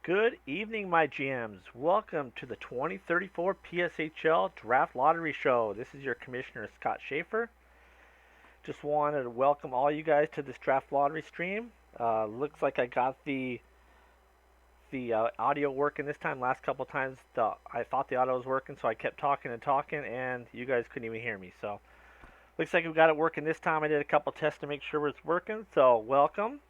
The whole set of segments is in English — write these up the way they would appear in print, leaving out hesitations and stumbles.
Good evening, my GMs. Welcome to the 2034 PSHL Draft Lottery Show. This is your commissioner, Scott Schaefer. Just wanted to welcome all you guys to this draft lottery stream. Looks like I got the audio working this time. Last couple times, I thought the audio was working, so I kept talking and talking, and you guys couldn't even hear me. So looks like we got it working this time. I did a couple tests to make sure it's working. So welcome.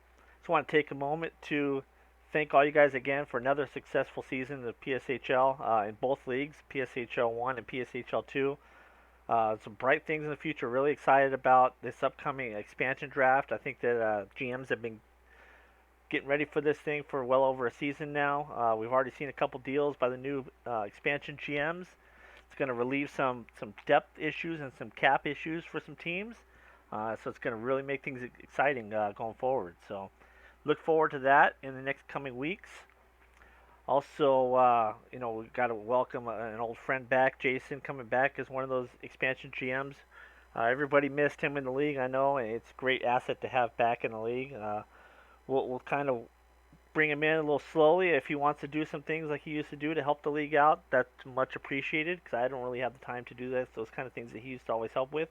Just want to take a moment to thank all you guys again for another successful season of PSHL in both leagues, PSHL 1 and PSHL 2. Some bright things in the future. Really excited about this upcoming expansion draft. I think that GMs have been getting ready for this thing for well over a season now. We've already seen a couple deals by the new expansion GMs. It's going to relieve some depth issues and some cap issues for some teams. So it's going to really make things exciting going forward. So look forward to that in the next coming weeks. Also, we've got to welcome an old friend back, Jason, coming back as one of those expansion GMs. Everybody missed him in the league, I know, and it's a great asset to have back in the league. We'll kind of bring him in a little slowly. If he wants to do some things like he used to do to help the league out, that's much appreciated because I don't really have the time to do this. Those kind of things that he used to always help with.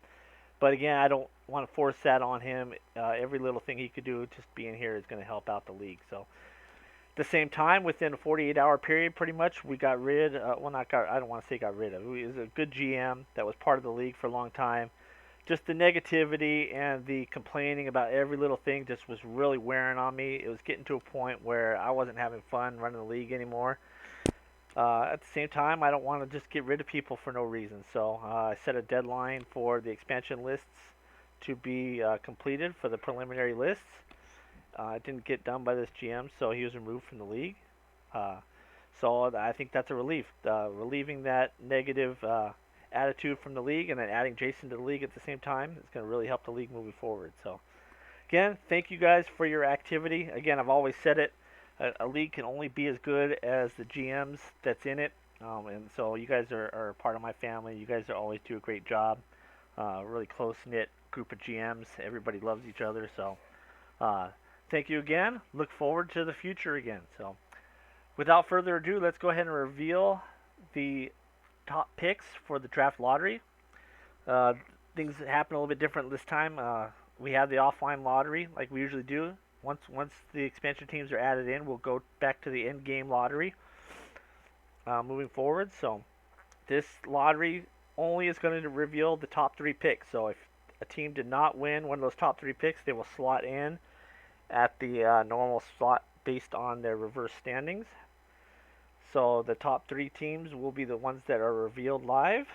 But again, I don't want to force that on him. Every little thing he could do just being here is going to help out the league. So at the same time, within a 48-hour period, pretty much, we got rid. I don't want to say got rid of. He was a good GM that was part of the league for a long time. Just the negativity and the complaining about every little thing just was really wearing on me. It was getting to a point where I wasn't having fun running the league anymore. At the same time, I don't want to just get rid of people for no reason. So I set a deadline for the expansion lists to be completed for the preliminary lists. It didn't get done by this GM, so he was removed from the league. So I think that's a relief. Relieving that negative attitude from the league and then adding Jason to the league at the same time is going to really help the league moving forward. So again, thank you guys for your activity. Again, I've always said it. A league can only be as good as the GMs that's in it. And so you guys are part of my family. You guys always do a great job. Really close-knit group of GMs. Everybody loves each other. So thank you again. Look forward to the future again. So without further ado, let's go ahead and reveal the top picks for the draft lottery. Things happen a little bit different this time. We have the offline lottery like we usually do. Once the expansion teams are added in, we'll go back to the end game lottery moving forward. So this lottery only is going to reveal the top 3 picks. So if a team did not win one of those top 3 picks, they will slot in at the normal slot based on their reverse standings. So the top 3 teams will be the ones that are revealed live.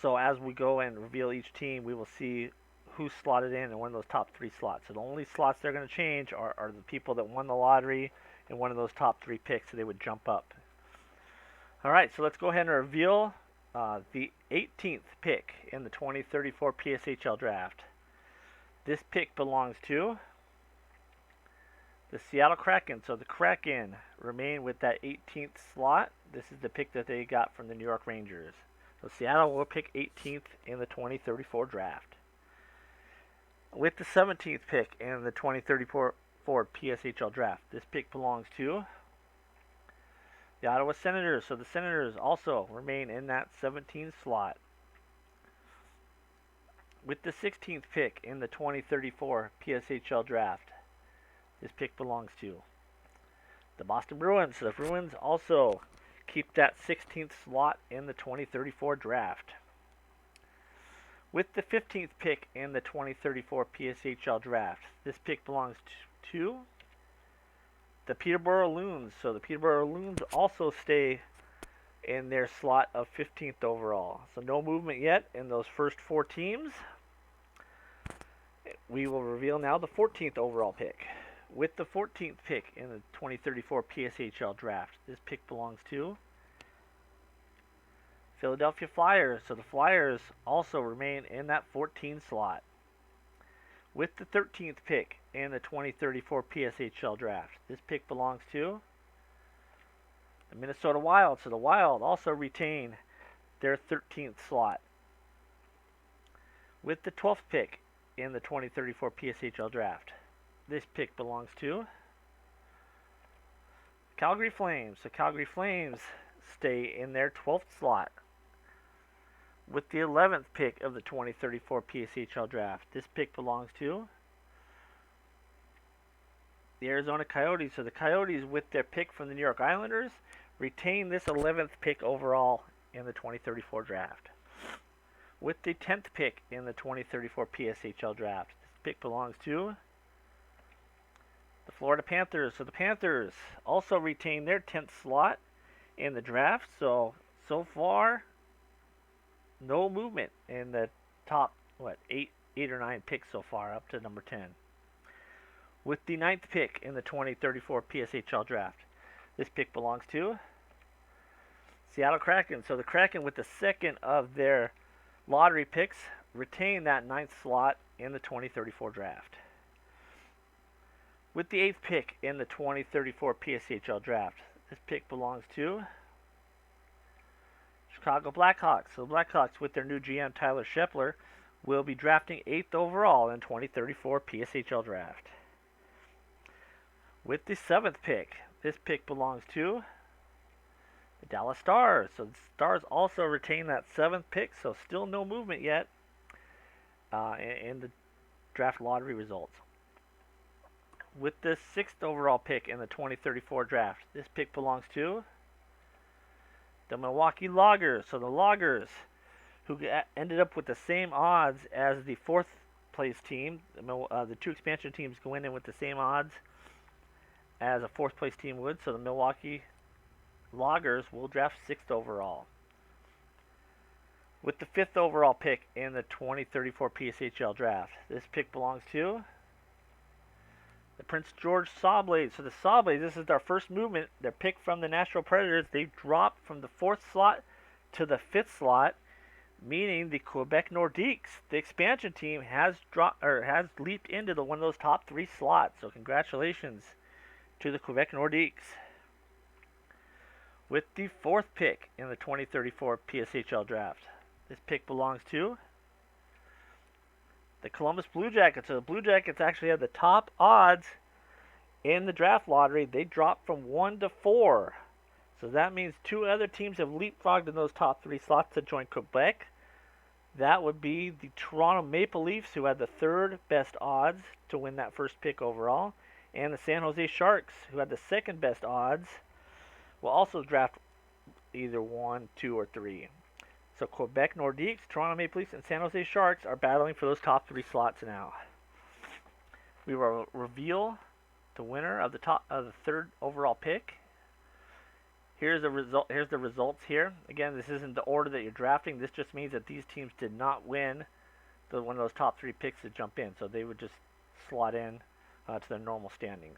So as we go and reveal each team, we will see who's slotted in one of those top 3 slots. So the only slots they're going to change are the people that won the lottery in one of those top 3 picks, so they would jump up. All right, so let's go ahead and reveal the 18th pick in the 2034 PSHL draft. This pick belongs to the Seattle Kraken. So the Kraken remain with that 18th slot. This is the pick that they got from the New York Rangers. So Seattle will pick 18th in the 2034 draft. With the 17th pick in the 2034 PSHL draft, this pick belongs to the Ottawa Senators. So the Senators also remain in that 17th slot. With the 16th pick in the 2034 PSHL draft, this pick belongs to the Boston Bruins. So the Bruins also keep that 16th slot in the 2034 draft. With the 15th pick in the 2034 PSHL draft, this pick belongs to the Peterborough Loons. So the Peterborough Loons also stay in their slot of 15th overall. So no movement yet in those first 4 teams. We will reveal now the 14th overall pick. With the 14th pick in the 2034 PSHL draft, this pick belongs to Philadelphia Flyers. So the Flyers also remain in that 14 slot. With the 13th pick in the 2034 PSHL draft, this pick belongs to the Minnesota Wild. So the Wild also retain their 13th slot. With the 12th pick in the 2034 PSHL draft, this pick belongs to Calgary Flames. The Calgary Flames stay in their 12th slot with the 11th pick of the 2034 PSHL draft. This pick belongs to the Arizona Coyotes. So the Coyotes, with their pick from the New York Islanders, retain this 11th pick overall in the 2034 draft. With the 10th pick in the 2034 PSHL draft, this pick belongs to the Florida Panthers. So the Panthers also retain their 10th slot in the draft. So far, no movement in the top, eight or nine picks so far, up to number 10. With the 9th pick in the 2034 PSHL draft, this pick belongs to Seattle Kraken. So the Kraken, with the second of their lottery picks, retain that 9th slot in the 2034 draft. With the 8th pick in the 2034 PSHL draft, this pick belongs to Chicago Blackhawks. So the Blackhawks, with their new GM Tyler Shepler, will be drafting 8th overall in 2034 PSHL draft. With the 7th pick, this pick belongs to the Dallas Stars. So the Stars also retain that 7th pick, so still no movement yet in the draft lottery results. With the 6th overall pick in the 2034 draft, this pick belongs to the Milwaukee Loggers. So the Loggers, who ended up with the same odds as the 4th place team, the two expansion teams go in with the same odds as a 4th place team would. So the Milwaukee Loggers will draft 6th overall. With the 5th overall pick in the 2034 PSHL draft, this pick belongs to the Prince George Sawblades. So the Sawblades, this is their first movement. Their pick from the Nashville Predators. They dropped from the 4th slot to the 5th slot, meaning the Quebec Nordiques, the expansion team, has leaped into one of those top 3 slots. So congratulations to the Quebec Nordiques. With the 4th pick in the 2034 PSHL draft, this pick belongs to the Columbus Blue Jackets. So the Blue Jackets actually have the top odds in the draft lottery. They dropped from 1 to 4. So that means 2 other teams have leapfrogged in those top 3 slots to join Quebec. That would be the Toronto Maple Leafs, who had the 3rd best odds to win that first pick overall, and the San Jose Sharks, who had the 2nd best odds, will also draft either 1, 2, or 3. So Quebec Nordiques, Toronto Maple Leafs, and San Jose Sharks are battling for those top 3 slots now. We will reveal the winner of the 3rd overall pick. Here's the results here. Again, this isn't the order that you're drafting. This just means that these teams did not win one of those top 3 picks to jump in. So they would just slot in to their normal standings.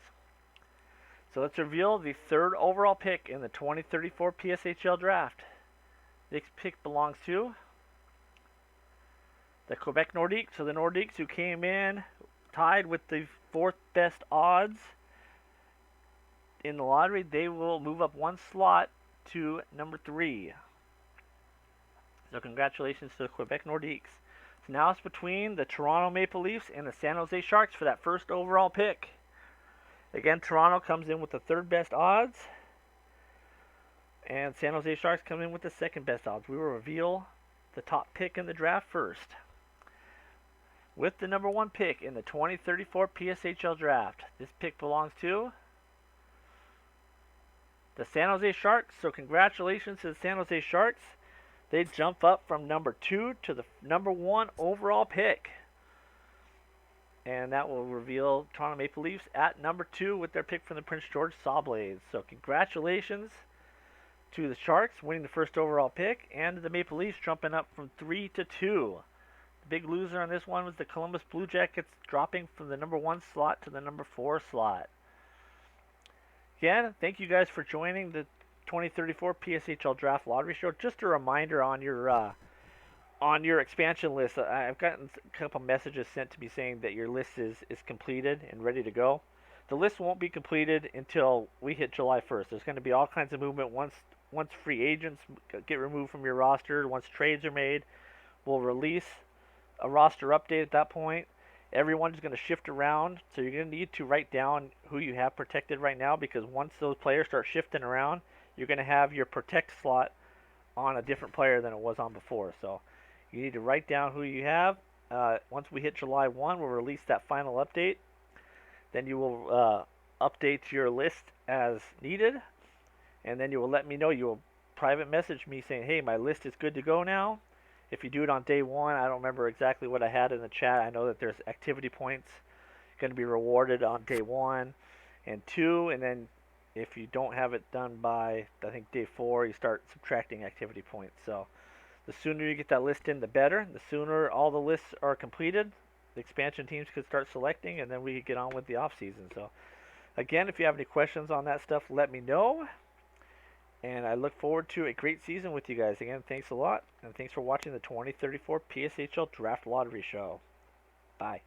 So let's reveal the 3rd overall pick in the 2034 PSHL draft. This pick belongs to the Quebec Nordiques. So the Nordiques, who came in tied with the 4th best odds in the lottery, they will move up 1 slot to number 3. So congratulations to the Quebec Nordiques. So now it's between the Toronto Maple Leafs and the San Jose Sharks for that 1st overall pick. Again, Toronto comes in with the 3rd best odds, and San Jose Sharks come in with the 2nd best odds. We will reveal the top pick in the draft first. With the number 1 pick in the 2034 PSHL draft, this pick belongs to the San Jose Sharks. So congratulations to the San Jose Sharks. They jump up from number 2 to the number 1 overall pick. And that will reveal Toronto Maple Leafs at number 2 with their pick from the Prince George Sawblades. So congratulations to the Sharks winning the 1st overall pick, and the Maple Leafs jumping up from 3 to 2. The big loser on this one was the Columbus Blue Jackets, dropping from the number 1 slot to the number 4 slot. Again, thank you guys for joining the 2034 PSHL Draft Lottery Show. Just a reminder on your expansion list, I've gotten a couple messages sent to me saying that your list is completed and ready to go. The list won't be completed until we hit July 1st. There's going to be all kinds of movement once free agents get removed from your roster, once trades are made. We'll release a roster update at that point, Everyone's going to shift around, so you're going to need to write down who you have protected right now, because once those players start shifting around, you're going to have your protect slot on a different player than it was on before. So you need to write down who you have. Once we hit July 1, we'll release that final update. Then you will update your list as needed, and then you will let me know. You will private message me saying, hey, my list is good to go now. If you do it on day 1, I don't remember exactly what I had in the chat. I know that there's activity points going to be rewarded on day 1 and 2, and then if you don't have it done by, I think, day 4, you start subtracting activity points. So the sooner you get that list in, the better. The sooner all the lists are completed, the expansion teams could start selecting, and then we could get on with the off season. So again, if you have any questions on that stuff, let me know. And I look forward to a great season with you guys. Again, thanks a lot, and thanks for watching the 2034 PSHL Draft Lottery Show. Bye.